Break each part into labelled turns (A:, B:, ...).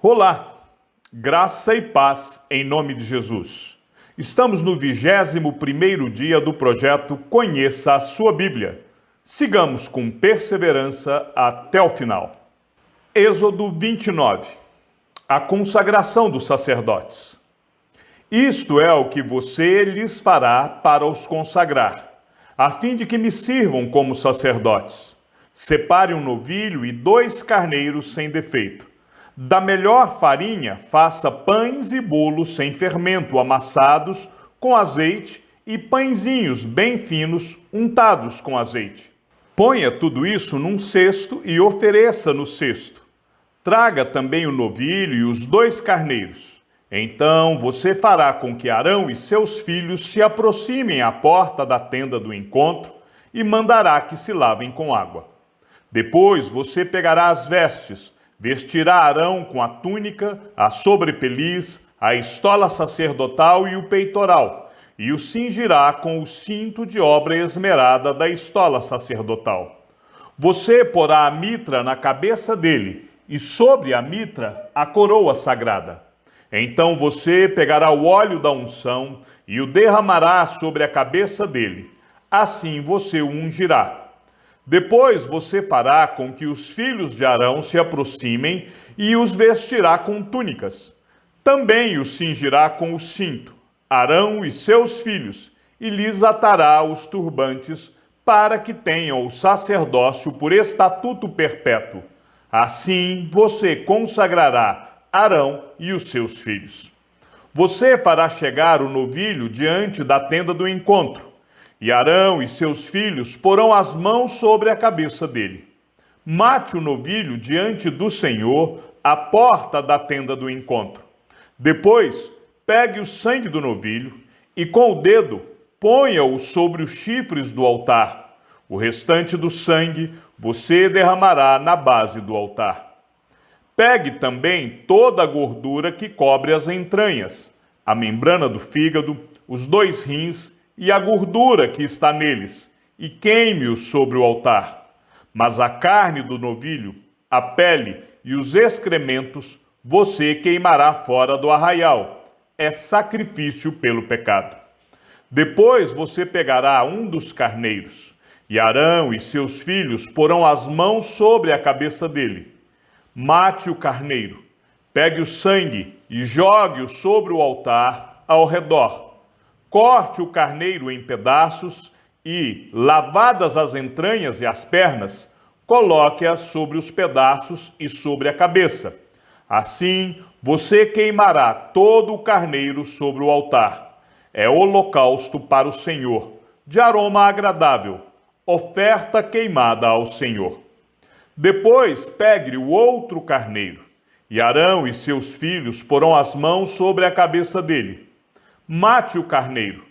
A: Olá, graça e paz em nome de Jesus. Estamos no 21º dia do projeto Conheça a Sua Bíblia. Sigamos com perseverança até o final. Êxodo 29. A consagração dos sacerdotes. Isto é o que você lhes fará para os consagrar, a fim de que me sirvam como sacerdotes. Separe um novilho e 2 carneiros sem defeito. Da melhor farinha, faça pães e bolos sem fermento, amassados com azeite, e pãezinhos bem finos, untados com azeite. Ponha tudo isso num cesto e ofereça no cesto. Traga também o novilho e os 2 carneiros. Então você fará com que Arão e seus filhos se aproximem à porta da tenda do encontro e mandará que se lavem com água. Depois você pegará as vestes, vestirá Arão com a túnica, a sobrepeliz, a estola sacerdotal e o peitoral, e o cingirá com o cinto de obra esmerada da estola sacerdotal. Você porá a mitra na cabeça dele, e sobre a mitra a coroa sagrada. Então você pegará o óleo da unção e o derramará sobre a cabeça dele. Assim você o ungirá. Depois você fará com que os filhos de Arão se aproximem e os vestirá com túnicas. Também os cingirá com o cinto, Arão e seus filhos, e lhes atará os turbantes, para que tenham o sacerdócio por estatuto perpétuo. Assim você consagrará Arão e os seus filhos. Você fará chegar o novilho diante da tenda do encontro, e Arão e seus filhos porão as mãos sobre a cabeça dele. Mate o novilho diante do Senhor, à porta da tenda do encontro. Depois, pegue o sangue do novilho e com o dedo ponha-o sobre os chifres do altar. O restante do sangue você derramará na base do altar. Pegue também toda a gordura que cobre as entranhas, a membrana do fígado, os 2 rins e a gordura que está neles, e queime-os sobre o altar. Mas a carne do novilho, a pele e os excrementos, você queimará fora do arraial. É sacrifício pelo pecado. Depois você pegará um dos carneiros, e Arão e seus filhos porão as mãos sobre a cabeça dele. Mate o carneiro, pegue o sangue e jogue-o sobre o altar ao redor. Corte o carneiro em pedaços e, lavadas as entranhas e as pernas, coloque-as sobre os pedaços e sobre a cabeça. Assim, você queimará todo o carneiro sobre o altar. É holocausto para o Senhor, de aroma agradável, oferta queimada ao Senhor. Depois pegue o outro carneiro, e Arão e seus filhos porão as mãos sobre a cabeça dele. Mate o carneiro,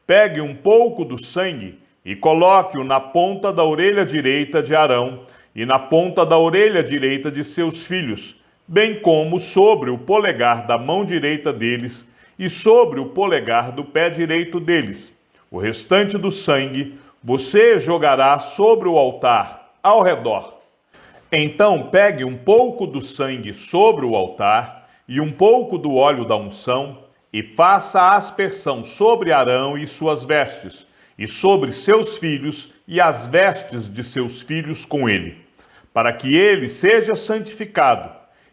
A: pegue um pouco do sangue e coloque-o na ponta da orelha direita de Arão e na ponta da orelha direita de seus filhos, bem como sobre o polegar da mão direita deles e sobre o polegar do pé direito deles. O restante do sangue você jogará sobre o altar, ao redor. Então pegue um pouco do sangue sobre o altar e um pouco do óleo da unção, e faça a aspersão sobre Arão e suas vestes, e sobre seus filhos e as vestes de seus filhos com ele, para que ele seja santificado,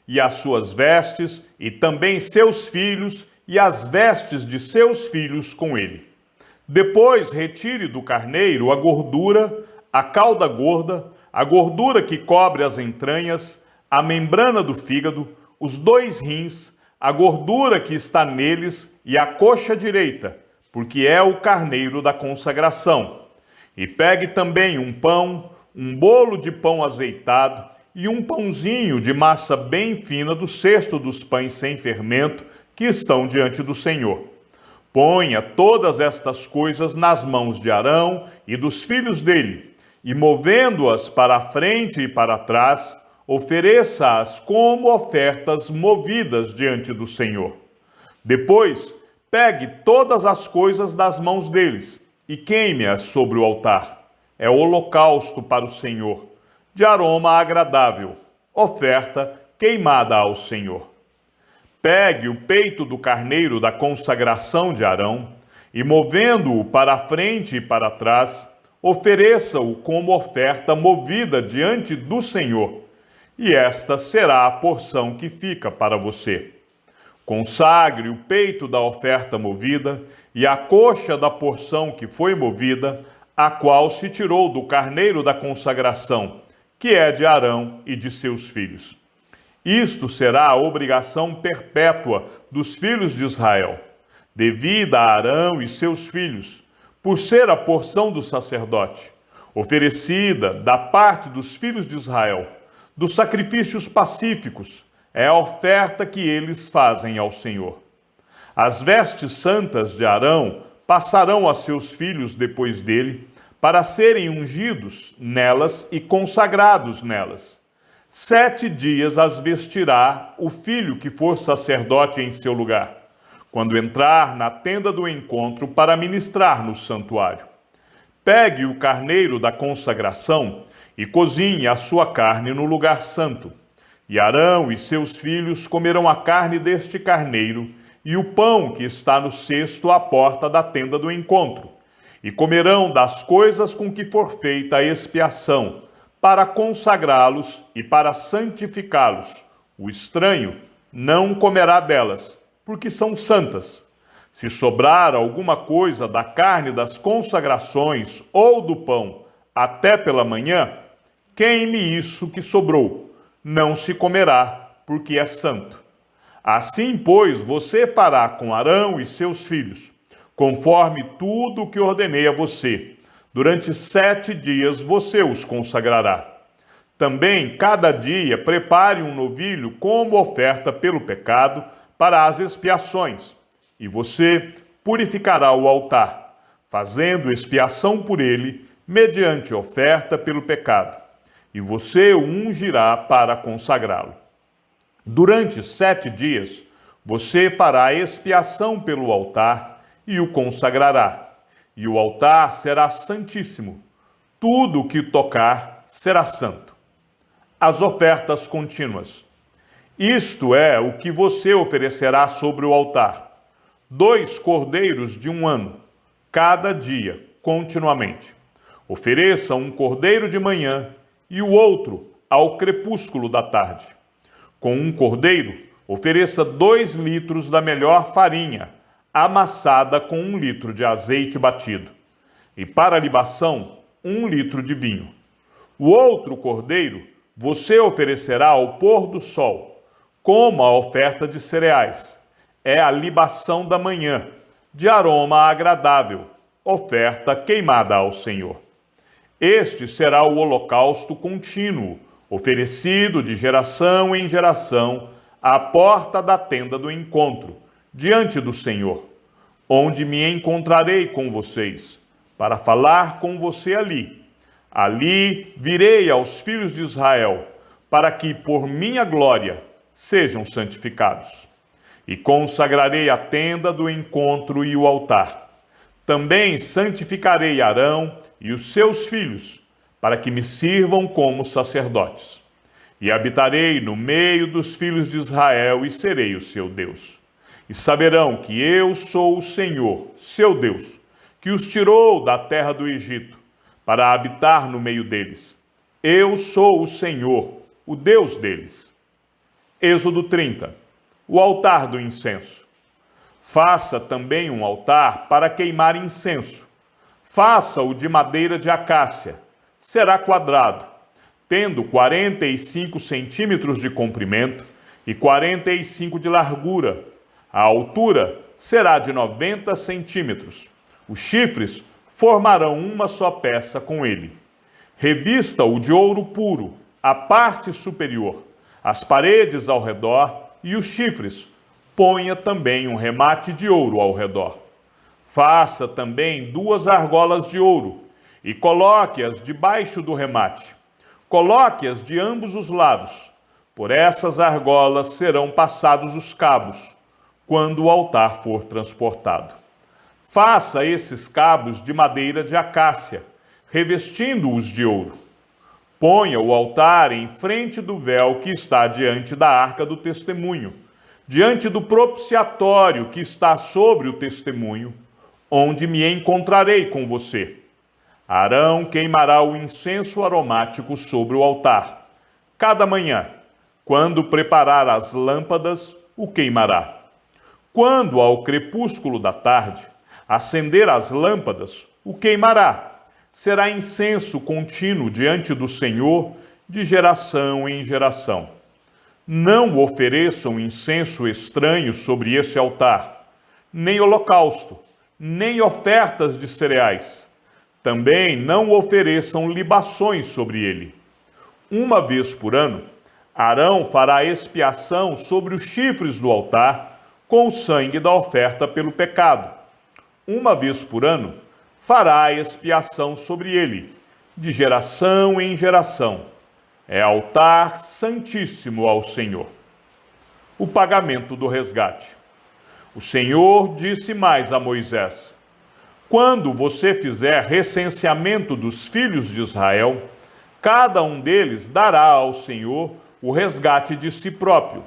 A: e as suas vestes, e também seus filhos e as vestes de seus filhos com ele. Depois retire do carneiro a gordura, a cauda gorda, a gordura que cobre as entranhas, a membrana do fígado, os 2 rins, a gordura que está neles e a coxa direita, porque é o carneiro da consagração. E pegue também um pão, um bolo de pão azeitado e um pãozinho de massa bem fina do cesto dos pães sem fermento que estão diante do Senhor. Ponha todas estas coisas nas mãos de Arão e dos filhos dele, e movendo-as para a frente e para trás, ofereça-as como ofertas movidas diante do Senhor. Depois, pegue todas as coisas das mãos deles e queime-as sobre o altar. É holocausto para o Senhor, de aroma agradável, oferta queimada ao Senhor. Pegue o peito do carneiro da consagração de Arão e, movendo-o para a frente e para trás, ofereça-o como oferta movida diante do Senhor, e esta será a porção que fica para você. Consagre o peito da oferta movida e a coxa da porção que foi movida, a qual se tirou do carneiro da consagração, que é de Arão e de seus filhos. Isto será a obrigação perpétua dos filhos de Israel, devida a Arão e seus filhos, por ser a porção do sacerdote, oferecida da parte dos filhos de Israel, dos sacrifícios pacíficos, é a oferta que eles fazem ao Senhor. As vestes santas de Arão passarão a seus filhos depois dele, para serem ungidos nelas e consagrados nelas. 7 dias as vestirá o filho que for sacerdote em seu lugar, quando entrar na tenda do encontro para ministrar no santuário. Pegue o carneiro da consagração e cozinhe a sua carne no lugar santo. E Arão e seus filhos comerão a carne deste carneiro e o pão que está no cesto à porta da tenda do encontro. E comerão das coisas com que for feita a expiação, para consagrá-los e para santificá-los. O estranho não comerá delas, porque são santas. Se sobrar alguma coisa da carne das consagrações ou do pão até pela manhã, queime isso que sobrou. Não se comerá, porque é santo. Assim, pois, você fará com Arão e seus filhos, conforme tudo o que ordenei a você. Durante 7 dias você os consagrará. Também, cada dia, prepare um novilho como oferta pelo pecado para as expiações, e você purificará o altar, fazendo expiação por ele, mediante oferta pelo pecado, e você o ungirá para consagrá-lo. Durante 7 dias, você fará expiação pelo altar e o consagrará. E o altar será santíssimo. Tudo o que tocar será santo. As ofertas contínuas. Isto é o que você oferecerá sobre o altar: 2 cordeiros de 1 ano, cada dia, continuamente. Ofereça um cordeiro de manhã e o outro ao crepúsculo da tarde. Com um cordeiro, ofereça 2 litros da melhor farinha, amassada com 1 litro de azeite batido, e para a libação, 1 litro de vinho. O outro cordeiro você oferecerá ao pôr do sol, como a oferta de cereais. É a libação da manhã, de aroma agradável, oferta queimada ao Senhor. Este será o holocausto contínuo, oferecido de geração em geração, à porta da tenda do encontro, diante do Senhor, onde me encontrarei com vocês, para falar com você ali. Ali virei aos filhos de Israel, para que, por minha glória, sejam santificados. E consagrarei a tenda do encontro e o altar. Também santificarei Arão e os seus filhos, para que me sirvam como sacerdotes. E habitarei no meio dos filhos de Israel e serei o seu Deus. E saberão que eu sou o Senhor, seu Deus, que os tirou da terra do Egito, para habitar no meio deles. Eu sou o Senhor, o Deus deles. Êxodo 30. O altar do incenso. Faça também um altar para queimar incenso. Faça-o de madeira de acácia. Será quadrado, tendo 45 centímetros de comprimento e 45 de largura. A altura será de 90 centímetros. Os chifres formarão uma só peça com ele. Revista-o de ouro puro, a parte superior, as paredes ao redor e os chifres. Ponha também um remate de ouro ao redor. Faça também 2 argolas de ouro e coloque-as debaixo do remate. Coloque-as de ambos os lados. Por essas argolas serão passados os cabos, quando o altar for transportado. Faça esses cabos de madeira de acácia, revestindo-os de ouro. Ponha o altar em frente do véu que está diante da arca do testemunho, diante do propiciatório que está sobre o testemunho, onde me encontrarei com você. Arão queimará o incenso aromático sobre o altar. Cada manhã, quando preparar as lâmpadas, o queimará. Quando, ao crepúsculo da tarde, acender as lâmpadas, o queimará. Será incenso contínuo diante do Senhor, de geração em geração. Não ofereçam incenso estranho sobre esse altar, nem holocausto, nem ofertas de cereais. Também não ofereçam libações sobre ele. Uma vez por ano, Arão fará expiação sobre os chifres do altar com o sangue da oferta pelo pecado. Uma vez por ano, fará expiação sobre ele, de geração em geração. É altar santíssimo ao Senhor. O pagamento do resgate. O Senhor disse mais a Moisés: quando você fizer recenseamento dos filhos de Israel, cada um deles dará ao Senhor o resgate de si próprio.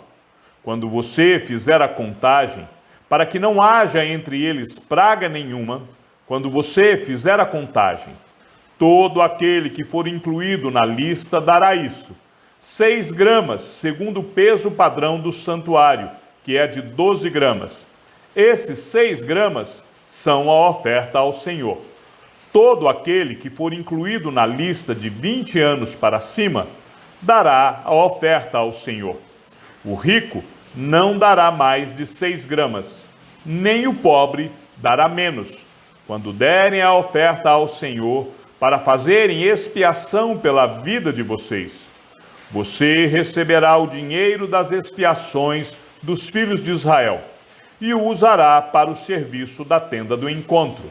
A: Quando você fizer a contagem, para que não haja entre eles praga nenhuma, quando você fizer a contagem, todo aquele que for incluído na lista dará isso: 6 gramas, segundo o peso padrão do santuário, que é de 12 gramas. Esses 6 gramas são a oferta ao Senhor. Todo aquele que for incluído na lista de 20 anos para cima, dará a oferta ao Senhor. O rico não dará mais de 6 gramas, nem o pobre dará menos, quando derem a oferta ao Senhor, para fazerem expiação pela vida de vocês. Você receberá o dinheiro das expiações dos filhos de Israel, e o usará para o serviço da tenda do encontro,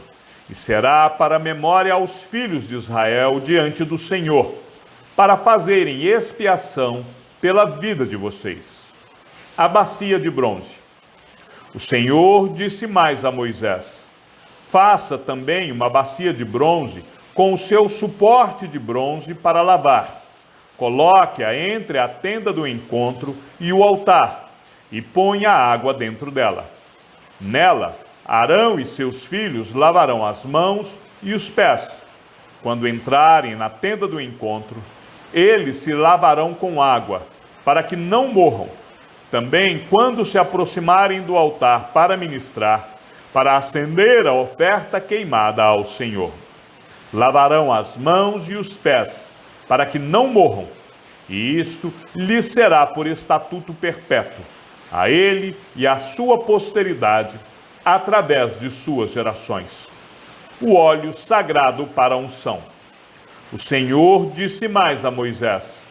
A: e será para memória aos filhos de Israel diante do Senhor, para fazerem expiação pela vida de vocês. A bacia de bronze. O Senhor disse mais a Moisés: faça também uma bacia de bronze com o seu suporte de bronze para lavar. Coloque-a entre a tenda do encontro e o altar, e ponha água dentro dela. Nela, Arão e seus filhos lavarão as mãos e os pés. Quando entrarem na tenda do encontro, eles se lavarão com água, para que não morram. Também, quando se aproximarem do altar para ministrar, para acender a oferta queimada ao Senhor, lavarão as mãos e os pés, para que não morram, e isto lhes será por estatuto perpétuo, a ele e à sua posteridade, através de suas gerações. O óleo sagrado para a unção. O Senhor disse mais a Moisés: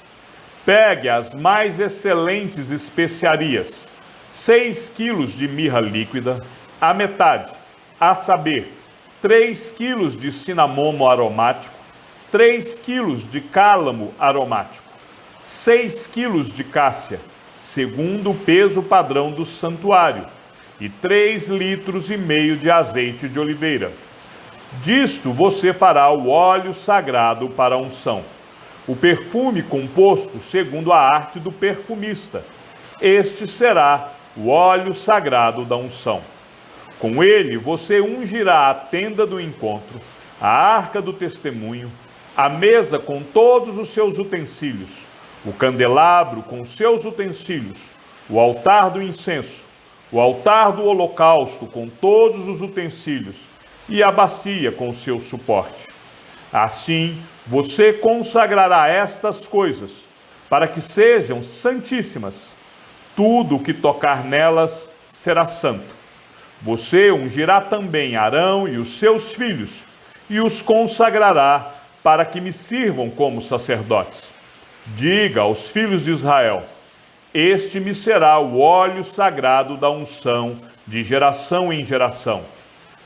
A: pegue as mais excelentes especiarias, 6 quilos de mirra líquida, a metade, a saber, 3 quilos de cinamomo aromático, 3 quilos de cálamo aromático, 6 quilos de cássia, segundo o peso padrão do santuário, e 3,5 litros de azeite de oliveira. Disto você fará o óleo sagrado para a unção, o perfume composto segundo a arte do perfumista. Este será o óleo sagrado da unção. Com ele você ungirá a tenda do encontro, a arca do testemunho, a mesa com todos os seus utensílios, o candelabro com seus utensílios, o altar do incenso, o altar do holocausto com todos os utensílios e a bacia com seu suporte. Assim, você consagrará estas coisas, para que sejam santíssimas. Tudo o que tocar nelas será santo. Você ungirá também Arão e os seus filhos, e os consagrará para que me sirvam como sacerdotes. Diga aos filhos de Israel: este me será o óleo sagrado da unção, de geração em geração.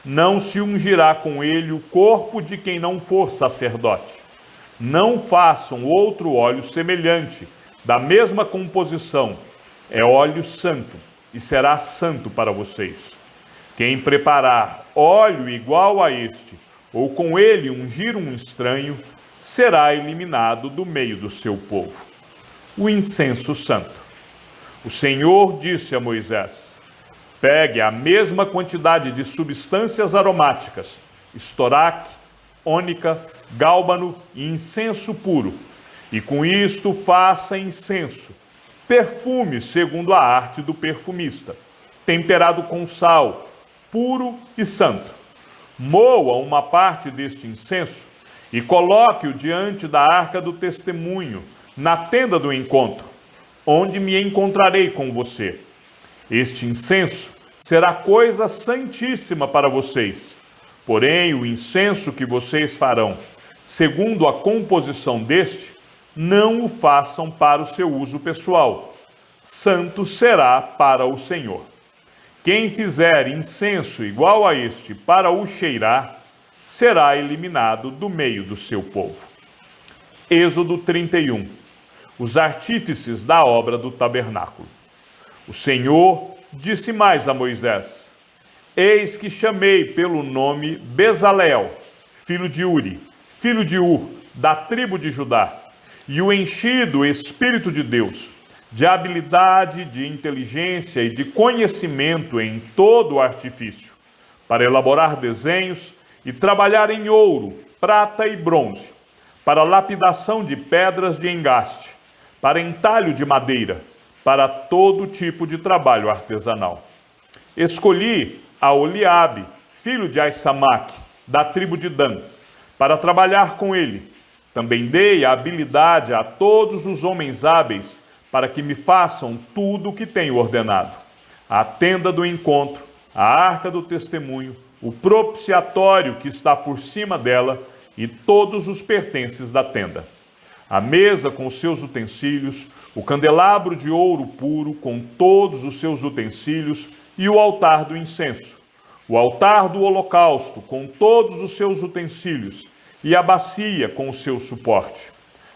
A: Não se ungirá com ele o corpo de quem não for sacerdote. Não façam outro óleo semelhante, da mesma composição. É óleo santo, e será santo para vocês. Quem preparar óleo igual a este, ou com ele ungir um estranho, será eliminado do meio do seu povo. O incenso santo. O Senhor disse a Moisés: pegue a mesma quantidade de substâncias aromáticas, estoraque, ônica, gálbano e incenso puro, e com isto faça incenso, perfume segundo a arte do perfumista, temperado com sal, puro e santo. Moa uma parte deste incenso e coloque-o diante da arca do testemunho, na tenda do encontro, onde me encontrarei com você. Este incenso será coisa santíssima para vocês. Porém, o incenso que vocês farão, segundo a composição deste, não o façam para o seu uso pessoal. Santo será para o Senhor. Quem fizer incenso igual a este para o cheirar, será eliminado do meio do seu povo. Êxodo 31. Os artífices da obra do tabernáculo. O Senhor disse mais a Moisés: eis que chamei pelo nome Bezaleel, filho de Uri, filho de Ur, da tribo de Judá, e o enchi do Espírito de Deus, de habilidade, de inteligência e de conhecimento em todo o artifício, para elaborar desenhos e trabalhar em ouro, prata e bronze, para lapidação de pedras de engaste, para entalho de madeira, para todo tipo de trabalho artesanal. Escolhi a Oliabe, filho de Aissamaque, da tribo de Dan, para trabalhar com ele. Também dei a habilidade a todos os homens hábeis, para que me façam tudo o que tenho ordenado: a tenda do encontro, a arca do testemunho, o propiciatório que está por cima dela e todos os pertences da tenda, a mesa com os seus utensílios, o candelabro de ouro puro com todos os seus utensílios e o altar do incenso, o altar do holocausto com todos os seus utensílios e a bacia com o seu suporte,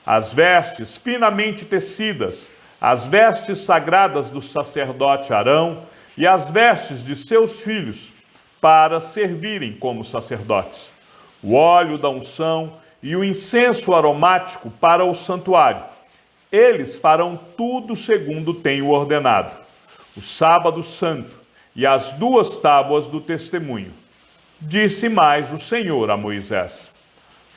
A: as vestes finamente tecidas, as vestes sagradas do sacerdote Arão e as vestes de seus filhos para servirem como sacerdotes, o óleo da unção e o incenso aromático para o santuário. Eles farão tudo segundo tenho ordenado: o sábado santo e as 2 tábuas do testemunho. Disse mais o Senhor a Moisés: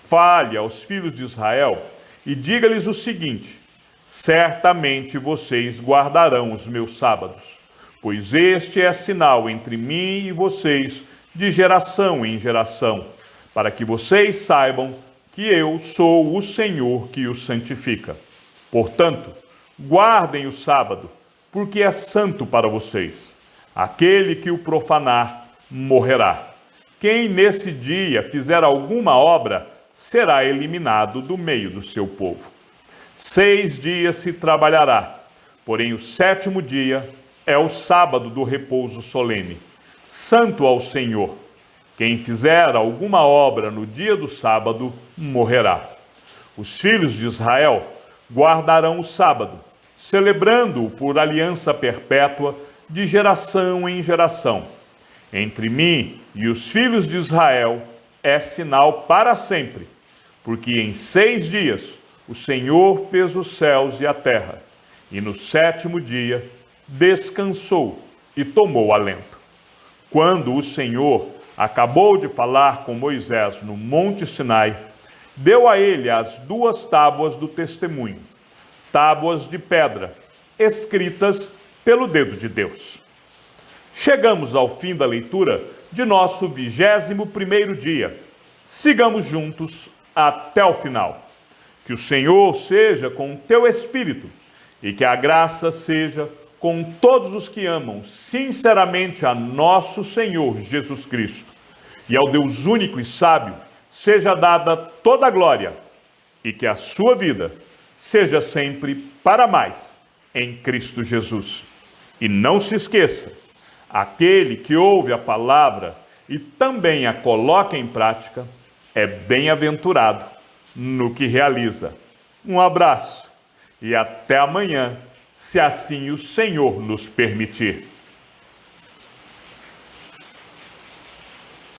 A: fale aos filhos de Israel e diga-lhes o seguinte: certamente vocês guardarão os meus sábados, pois este é sinal entre mim e vocês de geração em geração, para que vocês saibam que eu sou o Senhor que os santifica. Portanto, guardem o sábado, porque é santo para vocês. Aquele que o profanar morrerá. Quem nesse dia fizer alguma obra será eliminado do meio do seu povo. 6 dias se trabalhará, porém o 7º dia é o sábado do repouso solene, santo ao Senhor. Quem fizer alguma obra no dia do sábado morrerá. Os filhos de Israel guardarão o sábado, celebrando-o por aliança perpétua de geração em geração. Entre mim e os filhos de Israel é sinal para sempre, porque em 6 dias o Senhor fez os céus e a terra, e no 7º dia descansou e tomou alento. Quando o Senhor acabou de falar com Moisés no Monte Sinai, deu a ele as 2 tábuas do testemunho, tábuas de pedra, escritas pelo dedo de Deus. Chegamos ao fim da leitura de nosso 21º dia. Sigamos juntos até o final. Que o Senhor seja com o teu espírito e que a graça seja com todos os que amam sinceramente a nosso Senhor Jesus Cristo. E ao Deus único e sábio seja dada toda a glória e que a sua vida seja sempre para mais em Cristo Jesus. E não se esqueça, aquele que ouve a palavra e também a coloca em prática é bem-aventurado no que realiza. Um abraço e até amanhã, se assim o Senhor nos permitir.